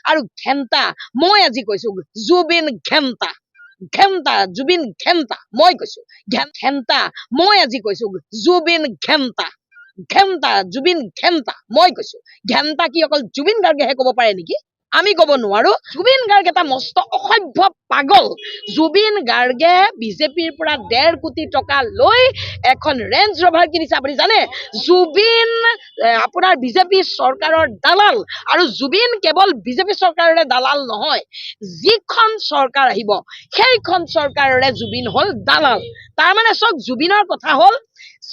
আৰু ঘেণ্টা মই আজি কৈছো জুবিন ঘেণ্টা ঘেণ্টা জুবিন ঘেণ্টা মই কৈছো ঘেণ্টা মই আজি কৈছো জুবিন ঘেণ্টা ঘেণ্টা জুবিন ঘেণ্টা মই কৈছো ঘেণ্টা কি অকল জুবিন গাৰ্গেহে ক'ব পাৰে নেকি আমি ক'ব নোৱাৰো জুবিন গাৰ্গ এটা মস্ত অসভ্য পাগল জুবিন গাৰ্গে বিজেপিৰ পৰা 1.5 কোটি টকা লৈ এখন ৰেঞ্জ ৰভাৰ কিনিছে আপুনি জানে জুবিন আপোনাৰ বিজেপি চৰকাৰৰ দালাল আৰু জুবিন কেৱল বিজেপি চৰকাৰৰে দালাল নহয় যিখন চৰকাৰ আহিব সেইখন চৰকাৰৰে জুবিন হল দালাল তাৰ মানে চক জুবিনৰ কথা হল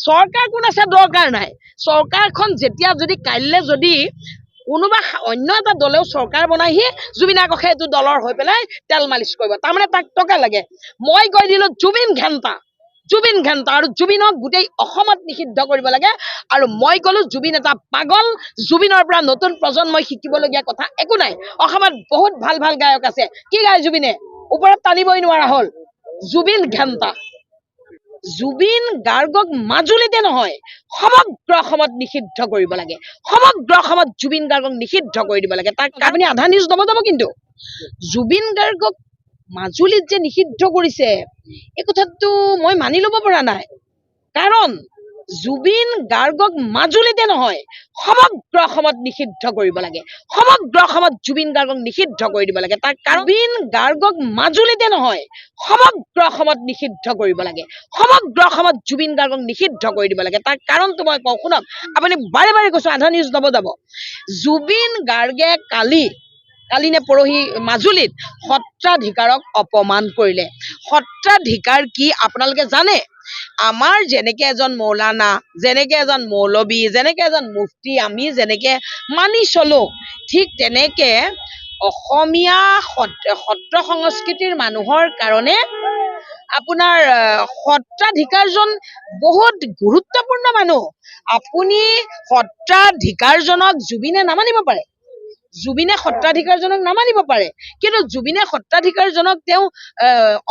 চৰকাৰ কোন আছে দৰকাৰ নাই চৰকাৰখন যেতিয়া যদি কাইলে যদি কোনোবা অন্য এটা দলেও চৰকাৰ বনাইহি জুবিনা কখে এইটো দলৰ হৈ পেলাই তেল মালিচ কৰিব তাৰমানে তাক টকা লাগে মই কৈ দিলো জুবিন ঘেণ্টা আৰু জুবিনক গোটেই অসমত নিষিদ্ধ কৰিব লাগে আৰু মই কলো জুবিন এটা পাগল জুবিনৰ পৰা নতুন প্ৰজন্মই শিকিবলগীয়া কথা একো নাই অসমত বহুত ভাল ভাল গায়ক আছে কি গায় জুবিনে ওপৰত টানিবই নোৱাৰা হল জুবিন ঘেণ্টা জুবিন গাৰ্গক মাজুলীতে নহয় সমগ্ৰ অসমত নিষিদ্ধ কৰিব লাগে সমগ্ৰ অসমত জুবিন গাৰ্গক নিষিদ্ধ কৰি দিব লাগে তাক আপুনি আধা নিউজ দব কিন্তু জুবিন গাৰ্গক মাজুলীত যে নিষিদ্ধ কৰিছে এই কথাটো মই মানি ল'ব পৰা নাই কাৰণ জুবিন গাৰ্গক মাজুলীতে নহয় সমগ্ৰ অসমত নিষিদ্ধ কৰিব লাগে সমগ্ৰ অসমত জুবিন গাৰ্গক নিষিদ্ধ কৰি দিব লাগে তাক জুবিন গাৰ্গক মাজুলীতে নহয় সমগ্ৰ অসমত নিষিদ্ধ কৰিব লাগে সমগ্ৰ অসমত জুবিন গাৰ্গক নিষিদ্ধ কৰি দিব লাগে তাৰ কাৰণটো মই কওঁ শুনক আপুনি বাৰে বাৰে কৈছো আধা নিউজ দব যাব জুবিন গাৰ্গে কালি নে পৰহি মাজুলীত সত্ৰাধিকাৰক অপমান কৰিলে সত্ৰাধিকাৰ কি আপোনালোকে জানে আমাৰ যেনেকে এজন মৌলানা যেনেকে এজন মৌলবী যেনেকে এজন মুফতি আমি যেনেকে মানি চলো ঠিক তেনেকে অসমীয়া সত্ৰ সংস্কৃতিৰ মানুহৰ কাৰণে আপোনাৰ সত্ৰাধিকাৰজন বহুত গুৰুত্বপূৰ্ণ মানুহ আপুনি সত্ৰাধিকাৰজনক জুবিনে নামানিব পাৰে জুবিনে সত্ৰাধিকাৰজনক নামানিব পাৰে কিন্তু জুবিনে সত্ৰাধিকাৰজনক তেওঁ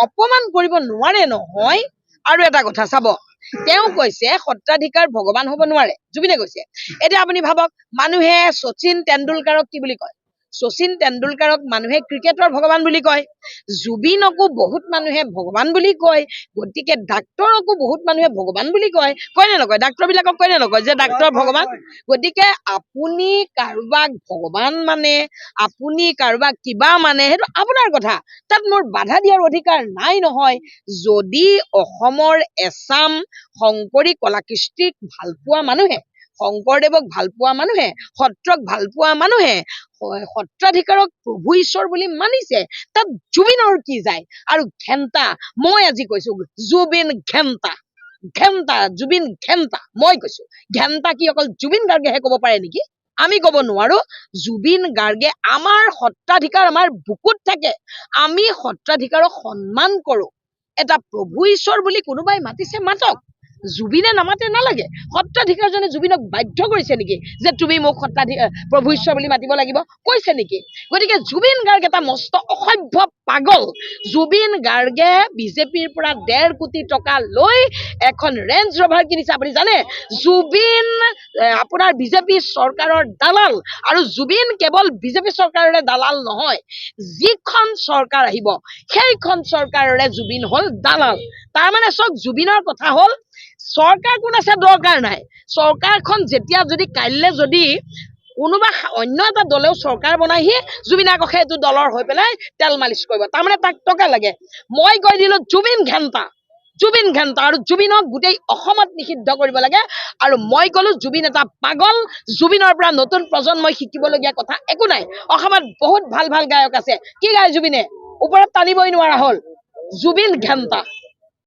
অপমান কৰিব নোৱাৰে নহয় আৰু এটা কথা চাব তেওঁ কৈছে সত্ৰাধিকাৰ ভগৱান হ'ব নোৱাৰে জুবিনে কৈছে এতিয়া আপুনি ভাবক মানুহে শচীন তেণ্ডুলকাৰক কি বুলি কয় শচীন তেণ্ডুলকাৰক মানুহে ক্ৰিকেটৰ ভগৱান বুলি কয় জুবিনকো বহুত মানুহে ভগৱান বুলি কয় গতিকে ডাক্তৰকো বহুত মানুহে ভগৱান বুলি কয় নে নকয় ডাক্তৰ বিলাকক কয় নে নকয় যে ডাক্তৰ ভগৱান গতিকে আপুনি কাৰোবাক ভগৱান মানে আপুনি কাৰোবাক কিবা মানে সেইটো আপোনাৰ কথা তাত মোৰ বাধা দিয়াৰ অধিকাৰ নাই নহয় যদি অসমৰ এছাম শংকৰী কলাকৃষ্টিক ভাল পোৱা মানুহে শংকৰদেৱক ভাল পোৱা মানুহে সত্ৰক ভাল পোৱা মানুহে সত্ৰাধিকাৰক প্ৰভু ঈশ্বৰ বুলি মানিছে তাত জুবিনৰ কি যায় আৰু ঘেণ্টা মই আজি কৈছো জুবিন ঘেণ্টা জুবিন ঘেণ্টা মই কৈছো ঘেণ্টা কি অকল জুবিন গাৰ্গেহে ক'ব পাৰে নেকি আমি ক'ব নোৱাৰো জুবিন গাৰ্গে আমাৰ সত্ৰাধিকাৰ আমাৰ বুকুত থাকে আমি সত্ৰাধিকাৰক সন্মান কৰো এটা প্ৰভু ঈশ্বৰ বুলি কোনোবাই মাতিছে মাতক জুবিনে নামাতে নালাগে সত্ৰাধিকাৰজনে জুবিনক বাধ্য কৰিছে নেকি যে তুমি মোক সত্ৰাধিকাৰ প্ৰভু ঈশ্বৰ বুলি মাতিব লাগিব কৈছে নেকি গতিকে জুবিন গাৰ্গ এটা মস্ত অসভ্য পাগল জুবিন গাৰ্গে বিজেপিৰ পৰা 1.5 কোটি টকা লৈ এখন ৰেঞ্জ ৰভাৰ কিনিছে আপুনি জানে জুবিন আপোনাৰ বিজেপি চৰকাৰৰ দালাল আৰু জুবিন কেৱল বিজেপি চৰকাৰৰে দালাল নহয় যিখন চৰকাৰ আহিব সেইখন চৰকাৰৰে জুবিন হল দালাল তাৰ মানে চক জুবিনৰ কথা হল চৰকাৰ কোন আছে দৰকাৰ নাই চৰকাৰখন যেতিয়া যদি কাইলে যদি কোনোবা অন্য এটা দলেও চৰকাৰ বনাইহি জুবিনা কখে এইটো দলৰ হৈ পেলাই তেল মালিচ কৰিব তাৰমানে তাক টকা লাগে মই কৈ দিলো জুবিন ঘেণ্টা আৰু জুবিনক গোটেই অসমত নিষিদ্ধ কৰিব লাগে আৰু মই কলো জুবিন এটা পাগল জুবিনৰ পৰা নতুন প্ৰজন্মই শিকিবলগীয়া কথা একো নাই অসমত বহুত ভাল ভাল গায়ক আছে কি গায় জুবিনে ওপৰত টানিবই নোৱাৰা হল জুবিন ঘেণ্টা